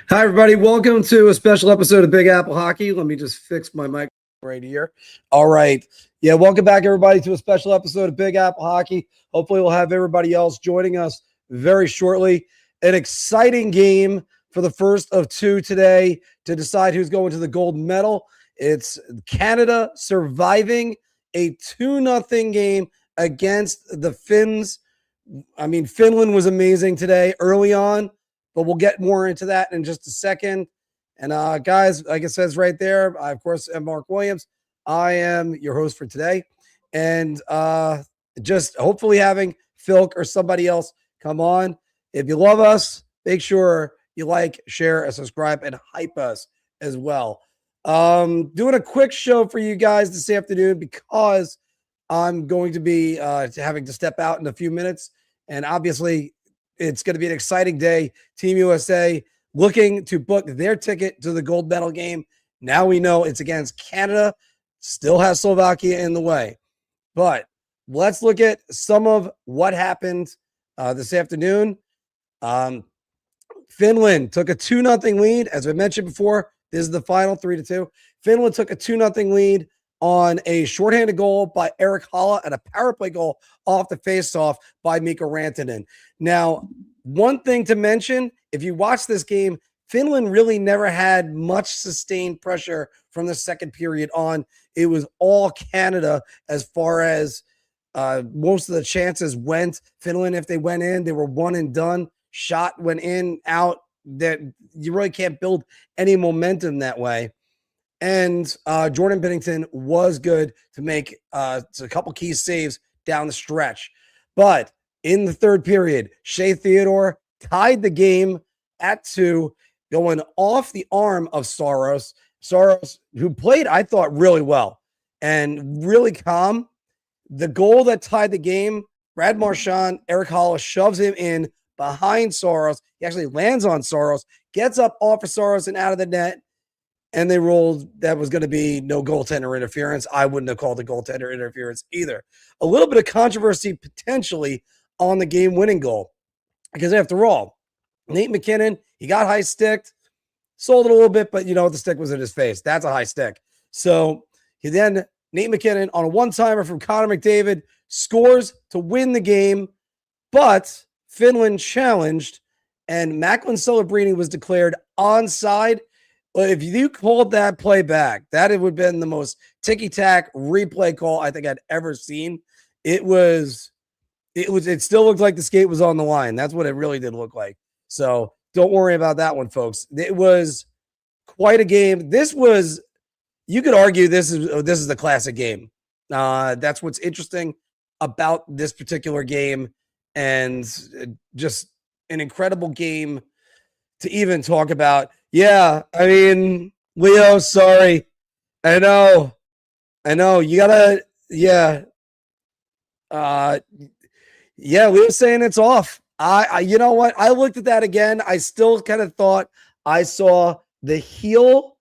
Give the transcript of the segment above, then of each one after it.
Hi, everybody. Welcome to a special episode of Big Apple Hockey. Let me just fix my mic right here. All right. Yeah, welcome back, everybody, to a special episode of Big Apple Hockey. Hopefully, we'll have everybody else joining us very shortly. An exciting game for the first of two today to decide who's going to the gold medal. It's Canada surviving a 2-0 game against the Finns. I mean, Finland was amazing today early on, but we'll get more into that in just a second. And guys, like it says right there, I, of course, am Mark Williams. I am your host for today. And just hopefully having Filk or somebody else come on. If you love us, make sure you like, share, and subscribe, and hype us as well. Doing a quick show for you guys this afternoon because I'm going to be having to step out in a few minutes. And obviously, it's going to be an exciting day. Team USA looking to book their ticket to the gold medal game. Now we know it's against Canada. Still has Slovakia in the way. But let's look at some of what happened this afternoon. Finland took a 2-0 lead. As I mentioned before, this is the final 3-2. Finland took a 2-0 lead on a shorthanded goal by Erik Haula and a power play goal off the faceoff by Mikko Rantanen. Now, one thing to mention, if you watch this game, Finland really never had much sustained pressure from the second period on. It was all Canada as far as most of the chances went. Finland, if they went in, they were one and done. Shot went in, out. That you really can't build any momentum that way. And Jordan Binnington was good to make a couple key saves down the stretch. But in the third period, Shea Theodore tied the game at 2, going off the arm of Saros. Saros, who played, I thought, really well and really calm. The goal that tied the game, Brad Marchand, Erik Haula shoves him in behind Saros. He actually lands on Saros, gets up off of Saros and out of the net. And they ruled that was going to be no goaltender interference. I wouldn't have called it goaltender interference either. A little bit of controversy potentially on the game-winning goal. Because after all, Nathan MacKinnon, he got high sticked, sold it a little bit, but you know, the stick was in his face. That's a high stick. So Nathan MacKinnon on a one-timer from Connor McDavid scores to win the game, but Finland challenged, and Macklin Celebrini was declared onside. Well, if you called that play back, that it would have been the most ticky-tack replay call I think I'd ever seen. It still looked like the skate was on the line. That's what it really did look like. So don't worry about that one, folks. It was quite a game. You could argue this is the classic game. That's what's interesting about this particular game, and just an incredible game to even talk about. Yeah, I mean, Leo, sorry. I know. You gotta, yeah. Leo's saying it's off. You know what? I looked at that again. I still kind of thought I saw the heel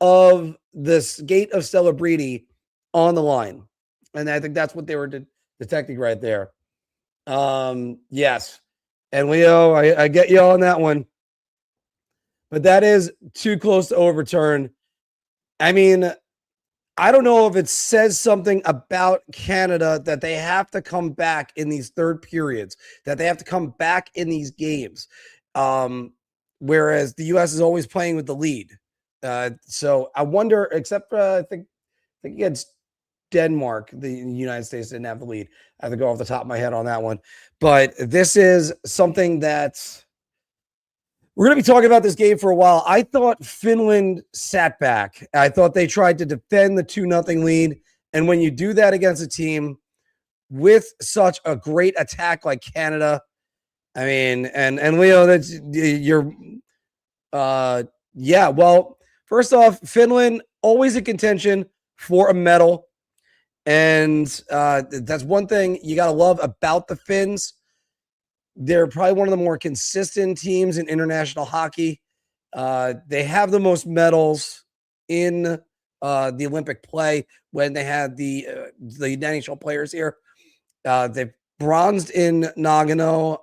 of the skate of Celebrini on the line. And I think that's what they were detecting right there. Yes. And Leo, I get you on that one. But that is too close to overturn. I mean, I don't know if it says something about Canada that they have to come back in these third periods, that they have to come back in these games, whereas the U.S. is always playing with the lead. So I wonder, except for I think against Denmark, the United States didn't have the lead. I have to go off the top of my head on that one. But this is something that we're going to be talking about this game for a while. I thought Finland sat back. I thought they tried to defend the 2-0 lead. And when you do that against a team with such a great attack like Canada, I mean, and Leo, that's well, first off, Finland always in contention for a medal. And that's one thing you got to love about the Finns. They're probably one of the more consistent teams in international hockey. They have the most medals in the Olympic play when they had the NHL players here. They've bronzed in Nagano.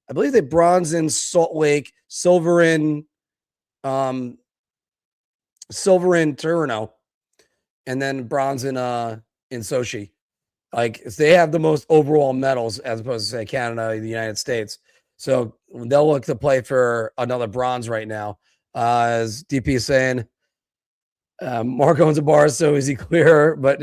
I believe they bronze in Salt Lake, silver in Toronto, and then bronze in Sochi. Like they have the most overall medals as opposed to say Canada, the United States. So they'll look to play for another bronze right now. As DP is saying, Mark owns a bar, so is he clear? But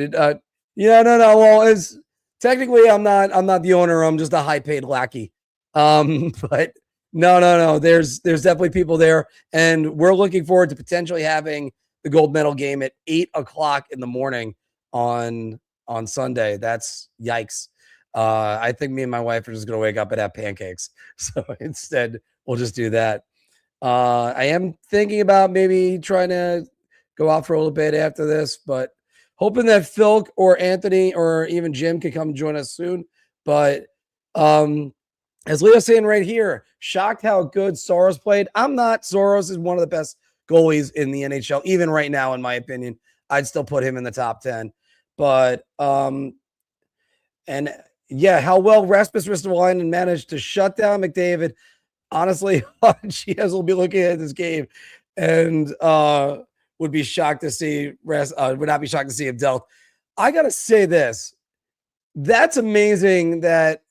yeah, no. Well, it's technically I'm not the owner. I'm just a high paid lackey. But no. There's definitely people there, and we're looking forward to potentially having the gold medal game at 8:00 in the morning on Sunday. That's yikes. I think me and my wife are just gonna wake up and have pancakes. So instead, we'll just do that. I am thinking about maybe trying to go out for a little bit after this, but hoping that Phil or Anthony or even Jim can come join us soon. But as Leo's saying right here, shocked how good Soros played. I'm not. Soros is one of the best goalies in the NHL, even right now, in my opinion. I'd still put him in the top 10. But and yeah, how well Rasmus Ristolainen managed to shut down McDavid. Honestly, Chiaz will be looking at this game and would be shocked to see would not be shocked to see him dealt. I gotta say this. That's amazing that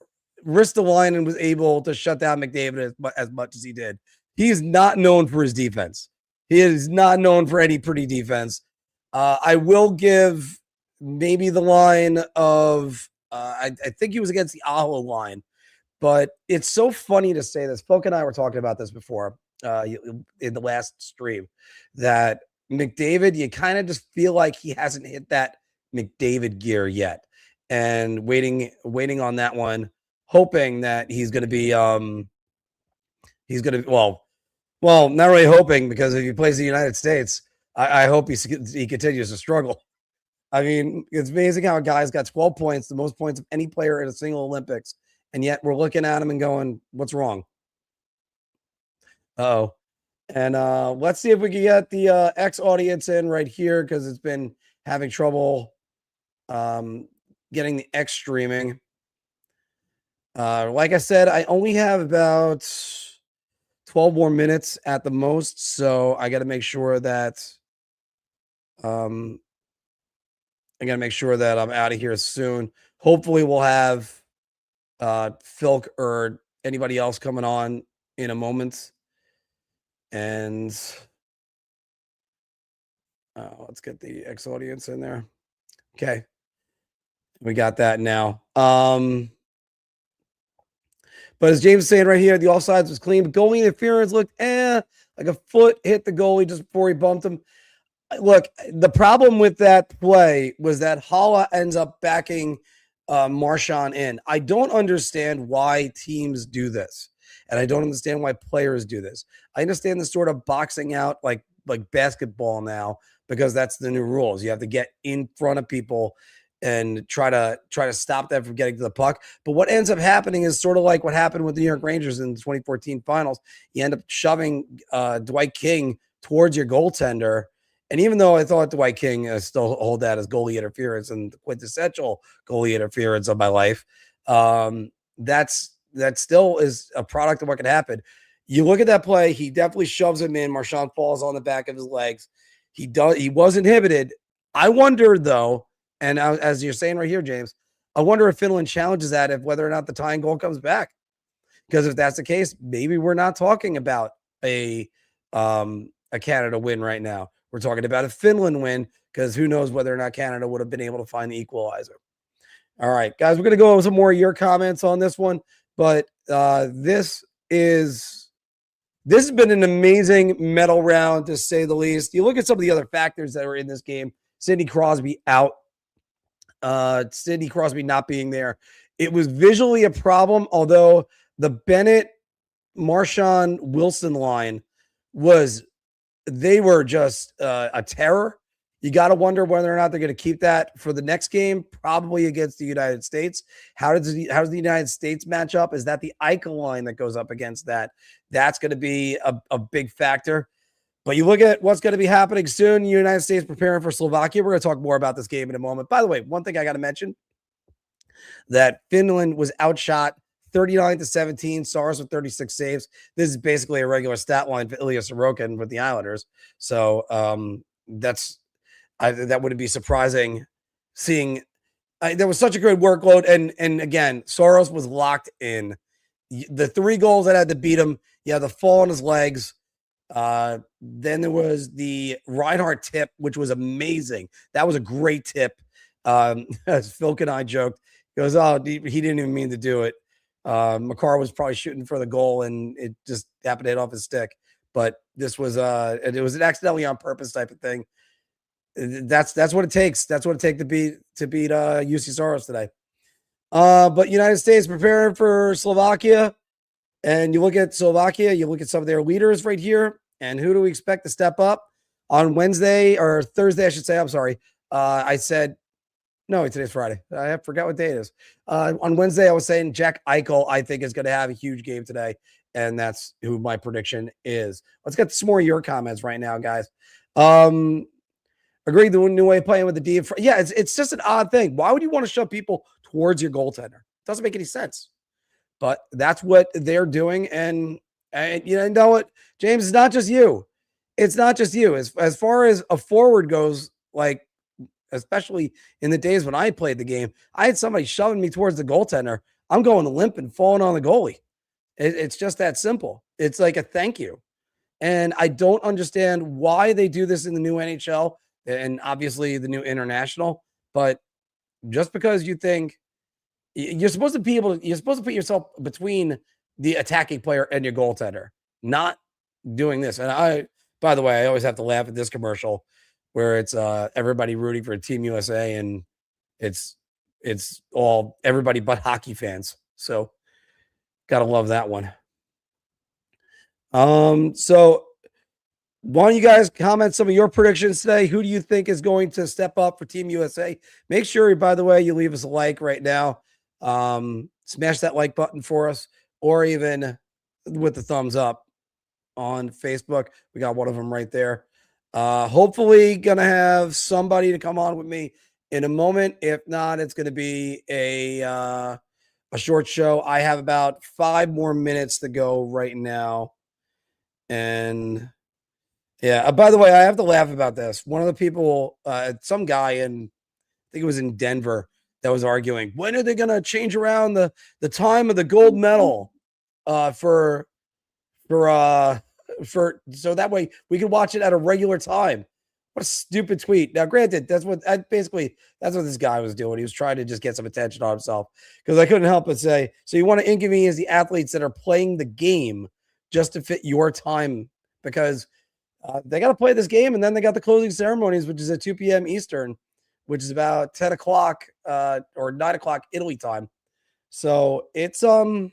Ristolainen was able to shut down McDavid as much as he did. He is not known for his defense. He is not known for any pretty defense. I will give maybe the line of I think he was against the Aho line, but it's so funny to say this. Folk and I were talking about this before in the last stream that McDavid, you kind of just feel like he hasn't hit that McDavid gear yet, and waiting on that one, hoping that he's going to be well, not really hoping, because if he plays the United States, I hope he continues to struggle. I mean, it's amazing how a guy's got 12 points, the most points of any player in a single Olympics, and yet we're looking at him and going, what's wrong? Uh-oh. And let's see if we can get the X audience in right here, because it's been having trouble getting the X streaming. Like I said, I only have about 12 more minutes at the most, so I got to make sure that I got to make sure that I'm out of here soon. Hopefully we'll have Filk or anybody else coming on in a moment. And let's get the X audience in there. Okay. We got that now. But as James is saying right here, the offsides was clean, but goalie interference looked like a foot hit the goalie just before he bumped him. Look, the problem with that play was that Hala ends up backing Marchand in. I don't understand why teams do this, and I don't understand why players do this. I understand the sort of boxing out like basketball now, because that's the new rules. You have to get in front of people and try to stop them from getting to the puck. But what ends up happening is sort of like what happened with the New York Rangers in the 2014 finals. You end up shoving Dwight King towards your goaltender. And even though I thought Dwight King still hold that as goalie interference and the quintessential goalie interference of my life, that still is a product of what can happen. You look at that play, he definitely shoves him in. Marchand falls on the back of his legs. He was inhibited. I wonder, though, and as you're saying right here, James, I wonder if Finland challenges that, if whether or not the tying goal comes back. Because if that's the case, maybe we're not talking about a Canada win right now. We're talking about a Finland win, because who knows whether or not Canada would have been able to find the equalizer. All right, guys, we're going to go over some more of your comments on this one, but this has been an amazing medal round, to say the least. You look at some of the other factors that are in this game. Sidney Crosby out. Sidney Crosby not being there. It was visually a problem, although the Bennett, Marchand, Wilson line they were just a terror. You got to wonder whether or not they're going to keep that for the next game, probably against the United States. How does the United States match up? Is that the Eichel line that goes up against that? That's going to be a big factor. But you look at what's going to be happening soon. The United States preparing for Slovakia. We're going to talk more about this game in a moment. By the way, one thing I got to mention, that Finland was outshot 39-17. Saros with 36 saves. This is basically a regular stat line for Ilya Sorokin with the Islanders. So that wouldn't be surprising seeing. There was such a good workload, and again, Saros was locked in. The 3 goals that had to beat him, the fall on his legs. Then there was the Reinhardt tip, which was amazing. That was a great tip. As Phil and I joked, he goes, "Oh, he didn't even mean to do it." Makar was probably shooting for the goal, and it just happened to hit off his stick. But this was it was an accidentally on purpose type of thing. That's what it takes. That's what it takes to beat UC Saros today. But United States preparing for Slovakia. And you look at Slovakia, you look at some of their leaders right here. And who do we expect to step up on Wednesday or Thursday? I should say. I'm sorry. I said, no, today's Friday. I forgot what day it is. On Wednesday, I was saying Jack Eichel, I think, is going to have a huge game today. And that's who my prediction is. Let's get some more of your comments right now, guys. Agreed, the new way of playing with the D. Yeah, it's just an odd thing. Why would you want to shove people towards your goaltender? It doesn't make any sense. But that's what they're doing. And you know what, James, it's not just you. It's not just you. As far as a forward goes, like, especially in the days when I played the game, I had somebody shoving me towards the goaltender. I'm going limp and falling on the goalie. It's just that simple. It's like a thank you. And I don't understand why they do this in the new NHL and obviously the new international. But just because you think you're supposed to put yourself between the attacking player and your goaltender, not doing this. And by the way, I always have to laugh at this commercial where it's everybody rooting for Team USA, and it's all everybody but hockey fans. So gotta love that one. So why don't you guys comment some of your predictions today? Who do you think is going to step up for Team USA? Make sure, by the way, you leave us a like right now. Smash that like button for us, or even with the thumbs up on Facebook. We got one of them right there. Hopefully gonna have somebody to come on with me in a moment. If not, it's gonna be a short show. I have about 5 more minutes to go right now. And yeah, by the way, I have to laugh about this. One of the people, some guy I think it was in Denver, that was arguing, when are they going to change around the time of the gold medal for so that way we can watch it at a regular time. What a stupid tweet. Now, granted, that's what this guy was doing. He was trying to just get some attention on himself, because I couldn't help but say, so you want to inconvenience the athletes that are playing the game just to fit your time, because they got to play this game, and then they got the closing ceremonies, which is at 2 p.m. Eastern, which is about 10 o'clock or 9 o'clock Italy time. So it's and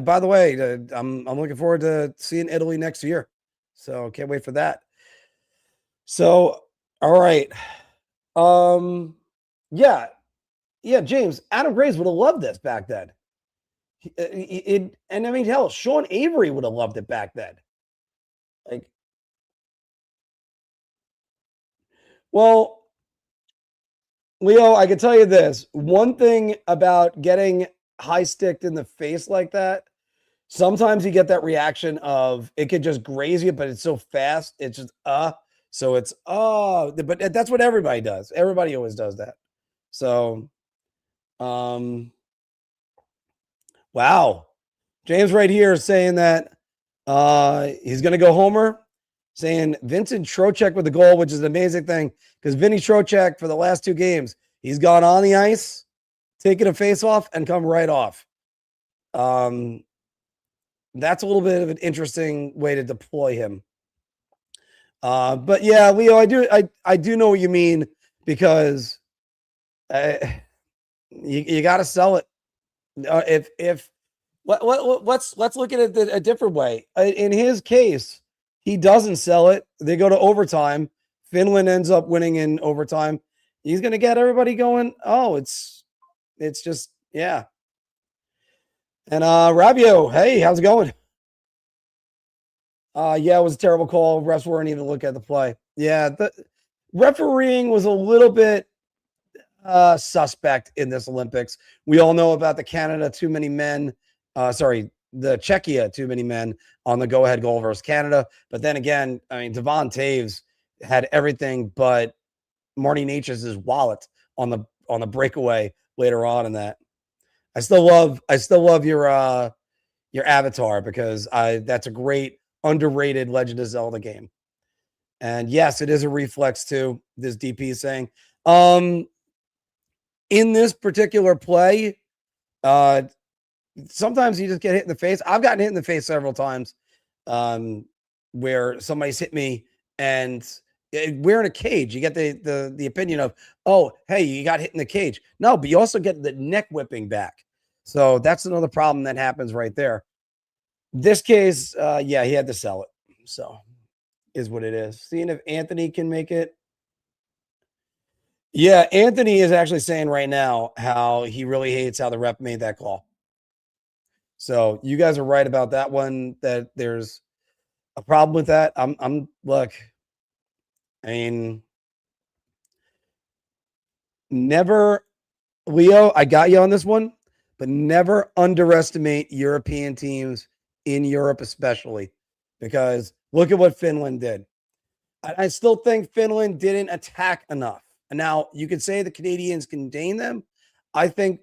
by the way, I'm looking forward to seeing Italy next year. So can't wait for that. So all right. Yeah, James, Adam Graves would have loved this back then. And I mean, hell, Sean Avery would have loved it back then. Like, well, Leo, I can tell you this. One thing about getting high sticked in the face like that, sometimes you get that reaction of it could just graze you, but it's so fast. It's just, so it's, but that's what everybody does. Everybody always does that. So, wow. James right here is saying that he's going to go homer, saying Vincent Trocheck with the goal, which is an amazing thing, because Vinny Trocheck, for the last 2 games, he's gone on the ice, taken a face off, and come right off. That's a little bit of an interesting way to deploy him. But yeah, Leo, I do know what you mean, because you got to sell it. If let's look at it a different way. In his case, he doesn't sell it. They go to overtime. Finland ends up winning in overtime. He's going to get everybody going. Oh, it's just, yeah. And Rabio, hey, how's it going? Yeah, it was a terrible call. Refs weren't even looking at the play. Yeah, the refereeing was a little bit. suspect in this Olympics. We all know about the Canada too many men. The Czechia too many men on the go-ahead goal versus Canada. But then again, I mean, Devon Taves had everything but Marty Natchez' wallet on the breakaway later on in that. I still love your avatar because that's a great underrated Legend of Zelda game. And yes, it is a reflex too. This DP is saying. In this particular play, sometimes you just get hit in the face. I've gotten hit in the face several times, where somebody's hit me and we're in a cage. You get the opinion of, oh, hey, you got hit in the cage. No, but you also get the neck whipping back. So that's another problem that happens right there. This case, yeah, he had to sell it. So is what it is. Seeing if Anthony can make it. Yeah, Anthony is actually saying right now how he really hates how the ref made that call. So you guys are right about that one, that there's a problem with that. Look, I mean, never, Leo, I got you on this one, but never underestimate European teams in Europe, especially because look at what Finland did. I still think Finland didn't attack enough. And now you could say the Canadians contained them. I think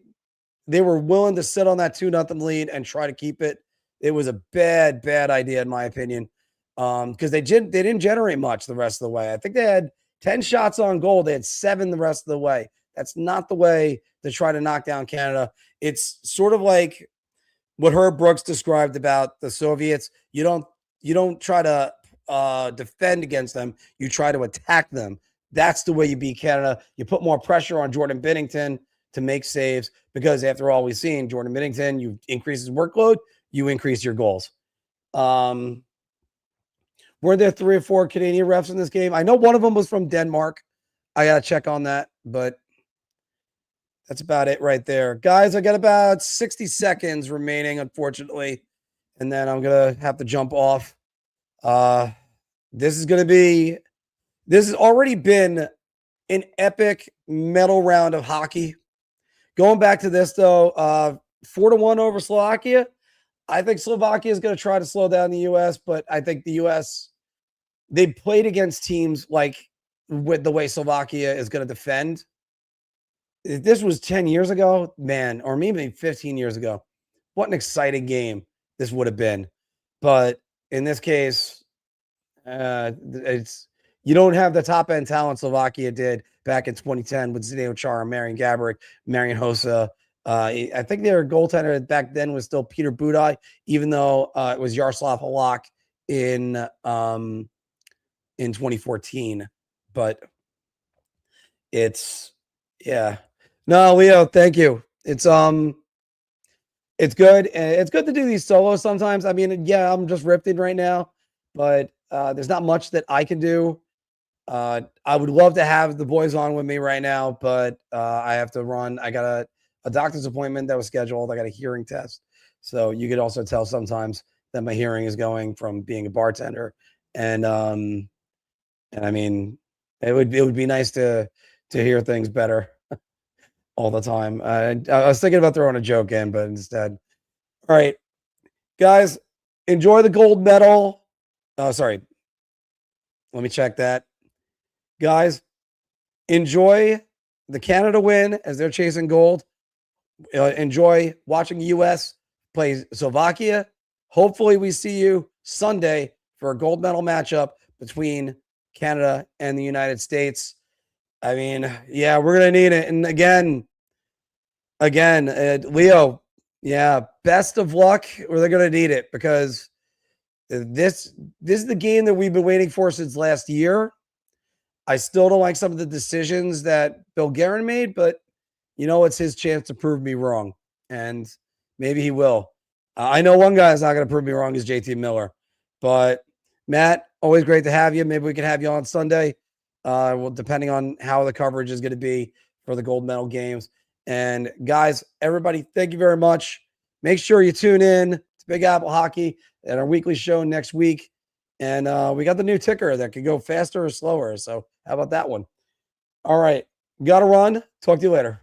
they were willing to sit on that 2-0 lead and try to keep it. It was a bad idea, in my opinion, because they didn't generate much the rest of the way. I think they had 10 shots on goal. They had 7 the rest of the way. That's not the way to try to knock down Canada. It's sort of like what Herb Brooks described about the Soviets. You don't try to defend against them. You try to attack them. That's the way you beat Canada. You put more pressure on Jordan Binnington to make saves because, after all, we've seen Jordan Binnington, you increase his workload, you increase your goals. Were there 3 or 4 Canadian refs in this game? I know one of them was from Denmark. I got to check on that, but that's about it right there. Guys, I got about 60 seconds remaining, unfortunately, and then I'm going to have to jump off. This has already been an epic medal round of hockey. Going back to this, though, 4-1 over Slovakia. I think Slovakia is going to try to slow down the U.S., but I think the U.S., they played against teams like with the way Slovakia is going to defend. If this was 10 years ago, man, or maybe 15 years ago, what an exciting game this would have been. But in this case, you don't have the top end talent Slovakia did back in 2010 with Zdeno Chara, Marian Gaborik, Marian Hossa. I think their goaltender back then was still Peter Budaj, even though it was Yaroslav Halak in 2014. But yeah. No, Leo, thank you. It's good. It's good to do these solos sometimes. I mean, yeah, I'm just ripped in right now, but there's not much that I can do. I would love to have the boys on with me right now, but I have to run. I got a doctor's appointment that was scheduled. I got a hearing test. So you could also tell sometimes that my hearing is going from being a bartender. And I mean, it would be nice to hear things better all the time. I was thinking about throwing a joke in, but instead. All right, guys, enjoy the gold medal. Oh, sorry. Let me check that. Guys, enjoy the Canada win as they're chasing gold. Enjoy watching the U.S. play Slovakia. Hopefully, we see you Sunday for a gold medal matchup between Canada and the United States. I mean, yeah, we're going to need it. And again, Leo, yeah, best of luck, or they're going to need it because this is the game that we've been waiting for since last year. I still don't like some of the decisions that Bill Guerin made, but it's his chance to prove me wrong, and maybe he will. I know one guy is not going to prove me wrong is JT Miller, but Matt, always great to have you. Maybe we can have you on Sunday. Well, depending on how the coverage is going to be for the gold medal games. And guys, everybody, thank you very much. Make sure you tune in to Big Apple Hockey at our weekly show next week. And we got the new ticker that could go faster or slower. So how about that one? All right. Got to run. Talk to you later.